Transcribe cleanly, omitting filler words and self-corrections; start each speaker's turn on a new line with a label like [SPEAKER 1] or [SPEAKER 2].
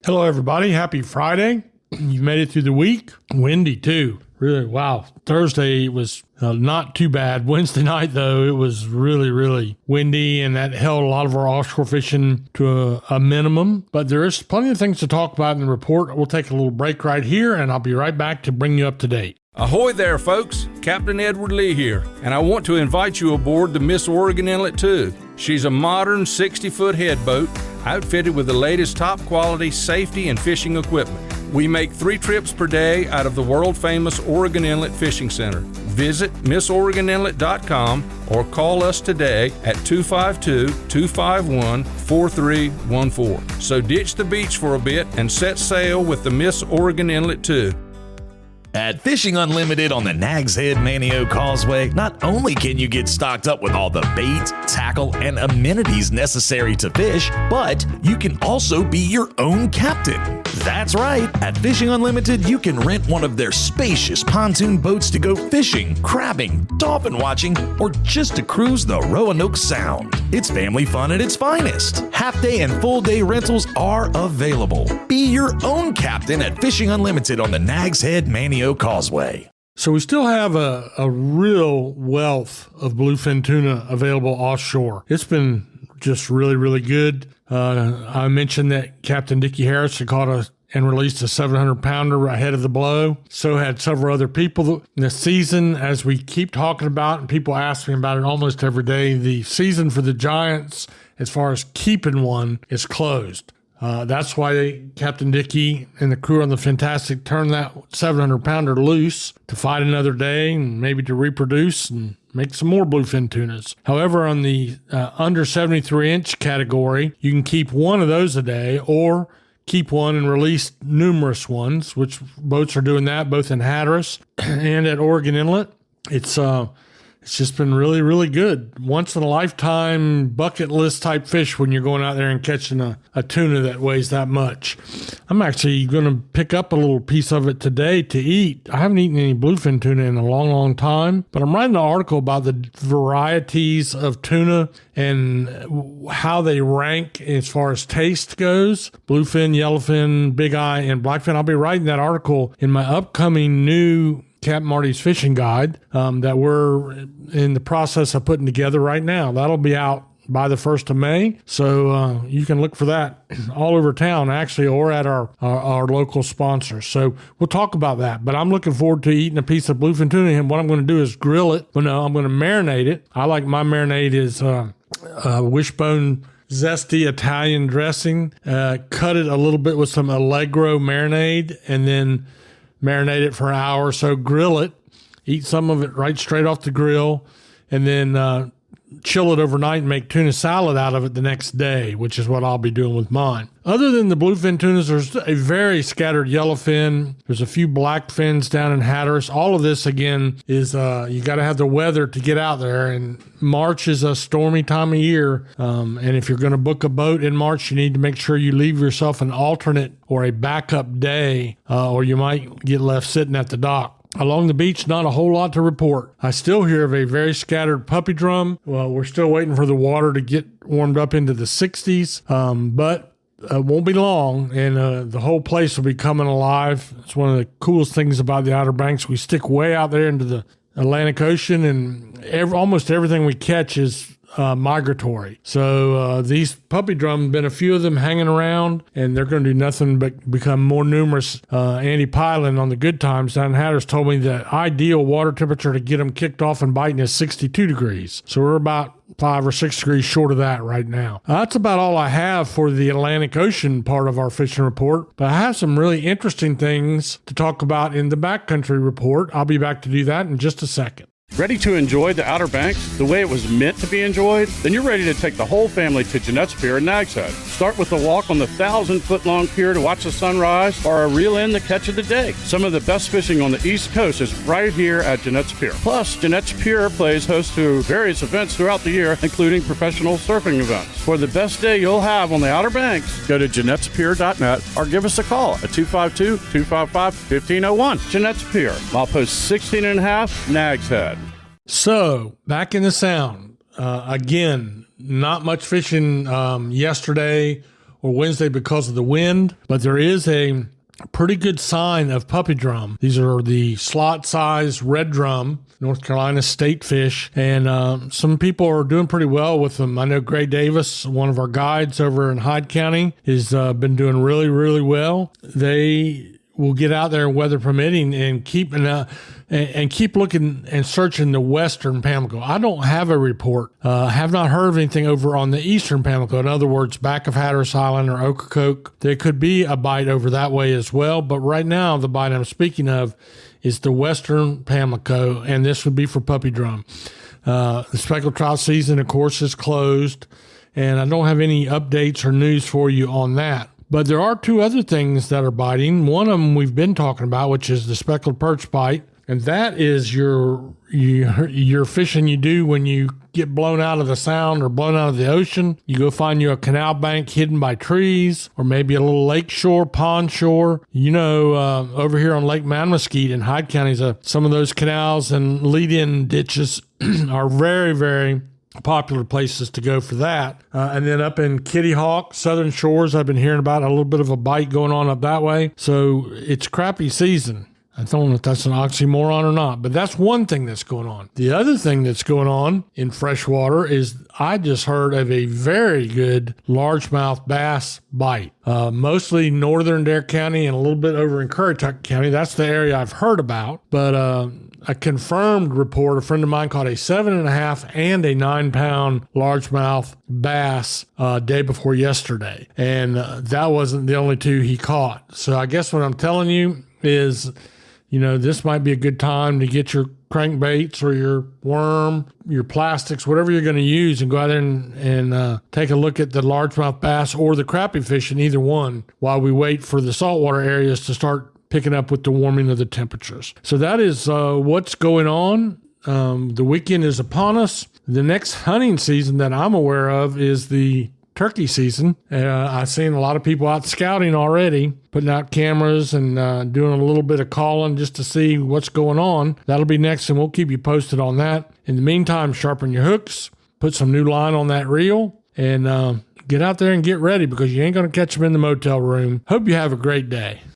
[SPEAKER 1] Hello, everybody. Happy Friday. You've made it through the week. Windy, too. Really, wow. Thursday was not too bad. Wednesday night, though, it was really, really windy, and that held a lot of our offshore fishing to a minimum. But there is plenty of things to talk about in the report. We'll take a little break right here, and I'll be right back to bring you up to date.
[SPEAKER 2] Ahoy there, folks. Captain Edward Lee here, and I want to invite you aboard the Miss Oregon Inlet 2. She's a modern 60-foot headboat outfitted with the latest top-quality safety and fishing equipment. We make 3 trips per day out of the world-famous Oregon Inlet Fishing Center. Visit MissOregonInlet.com or call us today at 252-251-4314. So ditch the beach for a bit and set sail with the Miss Oregon Inlet 2.
[SPEAKER 3] At Fishing Unlimited on the Nags Head Manio Causeway, not only can you get stocked up with all the bait, tackle, and amenities necessary to fish, but you can also be your own captain. That's right. At Fishing Unlimited, you can rent one of their spacious pontoon boats to go fishing, crabbing, dolphin watching, or just to cruise the Roanoke Sound. It's family fun at its finest. Half-day and full-day rentals are available. Be your own captain at Fishing Unlimited on the Nags Head Manio Causeway.
[SPEAKER 1] So we still have a real wealth of bluefin tuna available offshore. It's been just really, really good. I mentioned that Captain Dickie Harris had caught and released a 700-pounder ahead of the blow. So had several other people. In the season, as we keep talking about, and people ask me about it almost every day, the season for the Giants, as far as keeping one, is closed. That's why Captain Dickey and the crew on the Fantastic turned that 700-pounder loose to fight another day and maybe to reproduce and make some more bluefin tunas. However, on the under 73-inch category, you can keep one of those a day or keep one and release numerous ones, which boats are doing that both in Hatteras and at Oregon Inlet. It's just been really, really good. Once in a lifetime bucket list type fish when you're going out there and catching a tuna that weighs that much. I'm actually going to pick up a little piece of it today to eat. I haven't eaten any bluefin tuna in a long, long time, but I'm writing an article about the varieties of tuna and how they rank as far as taste goes. Bluefin, yellowfin, big eye, and blackfin. I'll be writing that article in my upcoming new Captain Marty's Fishing Guide that we're in the process of putting together right now. That'll be out by the 1st of May, so you can look for that all over town, actually, or at our local sponsors. So we'll talk about that, but I'm looking forward to eating a piece of bluefin tuna, and what I'm going to do is grill it. Well, no, I'm going to marinate it. I like my marinade is wishbone zesty Italian dressing, cut it a little bit with some Allegro marinade, and then marinate it for an hour or so, grill it, eat some of it right straight off the grill, and then chill it overnight and make tuna salad out of it the next day, which is what I'll be doing with mine. Other than the bluefin tunas, there's a very scattered yellowfin. There's a few blackfins down in Hatteras. All of this, again, is you got to have the weather to get out there, and March is a stormy time of year, and if you're going to book a boat in March, you need to make sure you leave yourself an alternate or a backup day, or you might get left sitting at the dock. Along the beach, not a whole lot to report. I still hear of a very scattered puppy drum. Well, we're still waiting for the water to get warmed up into the 60s, but it won't be long, and the whole place will be coming alive. It's one of the coolest things about the Outer Banks. We stick way out there into the Atlantic Ocean, and almost everything we catch is migratory. So these puppy drums, been a few of them hanging around, and they're going to do nothing but become more numerous. Andy Pylan on the Good Times down in Hatteras told me the ideal water temperature to get them kicked off and biting is 62 degrees. So we're about 5 or 6 degrees short of that right now. That's about all I have for the Atlantic Ocean part of our fishing report, but I have some really interesting things to talk about in the backcountry report. I'll be back to do that in just a second.
[SPEAKER 4] Ready to enjoy the Outer Banks the way it was meant to be enjoyed? Then you're ready to take the whole family to Jeanette's Pier in Nags Head. Start with a walk on the 1,000-foot-long pier to watch the sunrise, or a reel in the catch of the day. Some of the best fishing on the East Coast is right here at Jeanette's Pier. Plus, Jeanette's Pier plays host to various events throughout the year, including professional surfing events. For the best day you'll have on the Outer Banks, go to Jeanette'sPier.net or give us a call at 252-255-1501. Jeanette's Pier, milepost 16.5, Nags Head.
[SPEAKER 1] So, back in the Sound. Again, not much fishing yesterday or Wednesday because of the wind, but there is a pretty good sign of puppy drum. These are the slot size red drum, North Carolina state fish, and some people are doing pretty well with them. I know Gray Davis, one of our guides over in Hyde County, has been doing really, really well. They will get out there, weather permitting, and keep looking and searching the western Pamlico. I don't have a report. Have not heard of anything over on the eastern Pamlico. In other words, back of Hatteras Island or Ocracoke. There could be a bite over that way as well. But right now, the bite I'm speaking of is the western Pamlico, and this would be for puppy drum. The speckled trout season, of course, is closed, and I don't have any updates or news for you on that. But there are two other things that are biting. One of them we've been talking about, which is the speckled perch bite. And that is your fishing you do when you get blown out of the sound or blown out of the ocean. You go find you a canal bank hidden by trees, or maybe a little lake shore, pond shore. Over here on Lake Manamesquite in Hyde County, some of those canals and lead-in ditches are very, very popular places to go for that. And then up in Kitty Hawk, Southern Shores, I've been hearing about a little bit of a bite going on up that way. So it's crappie season. I don't know if that's an oxymoron or not, but that's one thing that's going on. The other thing that's going on in freshwater is I just heard of a very good largemouth bass bite, mostly northern Dare County and a little bit over in Currituck County. That's the area I've heard about, but a confirmed report, a friend of mine caught a 7.5 and a 9-pound largemouth bass day before yesterday, and that wasn't the only two he caught. So I guess what I'm telling you is, this might be a good time to get your crankbaits or your worm, your plastics, whatever you're going to use, and go out there and take a look at the largemouth bass or the crappie fishing, either one, while we wait for the saltwater areas to start picking up with the warming of the temperatures. So that is what's going on. The weekend is upon us. The next hunting season that I'm aware of is the turkey season. I've seen a lot of people out scouting already, putting out cameras and doing a little bit of calling just to see what's going on. That'll be next, and we'll keep you posted on that. In the meantime, sharpen your hooks, put some new line on that reel, and get out there and get ready, because you ain't going to catch them in the motel room. Hope you have a great day.